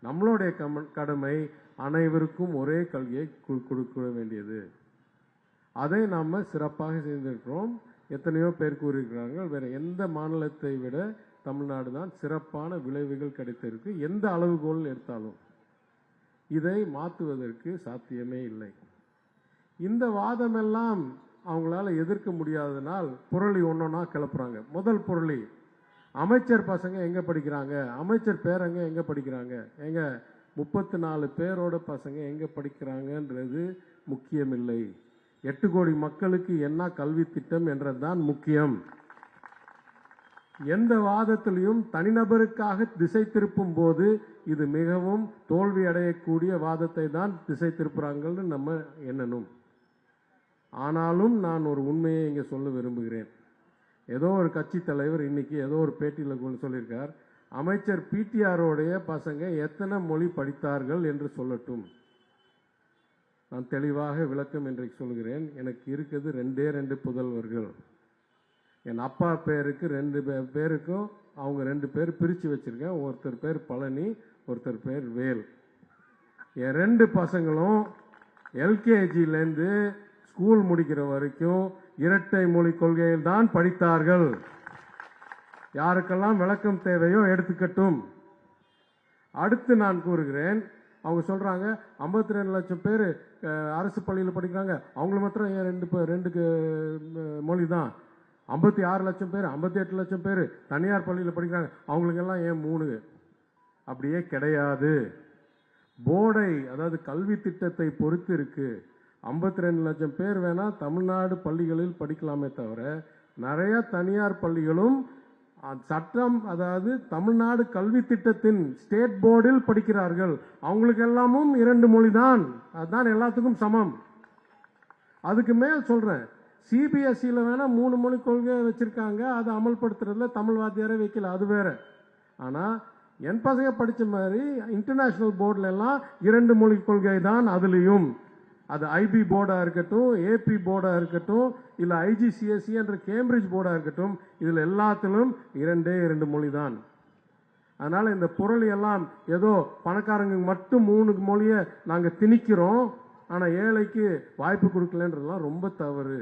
நம்மளுடைய கடமை அனைவருக்கும் ஒரே கல்வியை கொடுக்க வேண்டியது. அதை நாம் சிறப்பாக செய்திருக்கிறோம். எத்தனையோ பேர் கூறியிருக்கிறார்கள், வேற எந்த மாநிலத்தை விட தமிழ்நாடு தான் சிறப்பான விளைவுகள் கிடைத்திருக்கு. எந்த அளவுகோல் எடுத்தாலும் இதை மாற்றுவதற்கு சாத்தியமே இல்லை. இந்த வாதமெல்லாம் அவங்களால எதிர்க்க முடியாதனால் புரளி ஒன்னொன்னா கிளப்புறாங்க. முதல் புரளி, அமைச்சர் பசங்க எங்க படிக்கிறாங்க, அமைச்சர் பேரங்க எங்க படிக்கிறாங்க, எங்க 34 பேரோட பசங்க எங்க படிக்கிறாங்கன்றது முக்கியமில்லை. 8 கோடி மக்களுக்கு என்ன கல்வி திட்டம் என்றதுதான் முக்கியம். எந்த வாதத்திலையும் தனிநபருக்காக திசை திருப்பும் போது இது மிகவும் தோல்வி அடையக்கூடிய வாதத்தை தான் திசை திருப்புறாங்கன்னு நம்ம எண்ணணும். ஆனாலும் நான் ஒரு உண்மையை இங்கே சொல்ல விரும்புகிறேன். ஏதோ ஒரு கட்சி தலைவர் இன்னைக்கு ஏதோ ஒரு பேட்டியில் சொல்லியிருக்கார், அமைச்சர் பிடிஆரோடைய பசங்க எத்தனை மொழி படித்தார்கள் என்று சொல்லட்டும். நான் தெளிவாக விளக்கம் இன்றைக்கு சொல்கிறேன். எனக்கு இருக்குது 2 புதல்வர்கள். என் அப்பா பேருக்கு 2 பேருக்கும் அவங்க 2 பேர் பிரித்து வச்சிருக்கேன். ஒருத்தர் பேர் பழனி, ஒருத்தர் பேர் வேல். என் 2 பசங்களும் எல்கேஜிலேருந்து ஸ்கூல் முடிக்கிற வரைக்கும் இரட்டை மொழி கொள்கையில் தான் படித்தார்கள். யாருக்கெல்லாம் விளக்கம் தேவையோ எடுத்துக்கட்டும். அடுத்து நான் கூறுகிறேன், அவங்க சொல்றாங்க 52 லட்சம் பேர் அரசு பள்ளியில் படிக்கிறாங்க, அவங்கள மாத்திரம் ஏன் 2 மொழி தான். 56 லட்சம் பேர் 58 லட்சம் பேர் தனியார் பள்ளியில் படிக்கிறாங்க, அவங்களுக்கெல்லாம் ஏன் 3? அப்படியே கிடையாது. போர்டை, அதாவது கல்வி திட்டத்தை பொறுத்து இருக்கு. 52 லட்சம் பேர் வேணா தமிழ்நாடு பள்ளிகளில் படிக்கலாமே தவிர நிறைய தனியார் பள்ளிகளும் சட்டம், அதாவது தமிழ்நாடு கல்வி திட்டத்தின் ஸ்டேட் போர்டில் படிக்கிறார்கள். அவங்களுக்கு எல்லாமும் 2 மொழி தான். அதுதான் எல்லாத்துக்கும் சமம். அதுக்கு மேல் சொல்றேன், சிபிஎஸ்சியில் வேணா 3 மொழி கொள்கை வச்சிருக்காங்க, அதை அமல்படுத்துறதுல தமிழ் வாத்தியாரே வைக்கல, அது வேற. ஆனா என் பசங்க படிச்ச மாதிரி இன்டர்நேஷனல் போர்டில் எல்லாம் 2 மொழி கொள்கை தான். அதுலயும் அது ஐபி போர்டா இருக்கட்டும், ஏபி போர்டா இருக்கட்டும், இல்ல ஐஜிசிஎஸ்சி என்ற கேம்பிரிட்ஜ் போர்டா இருக்கட்டும், இதுல எல்லாத்திலும் 2 மொழி தான். அதனால இந்த புரளி எல்லாம் ஏதோ பணக்காரங்க மட்டும் 3 மொழியை நாங்க திணிக்கிறோம், ஆனா ஏழைக்கு வாய்ப்பு கொடுக்கலன்றதுலாம் ரொம்ப தவறு.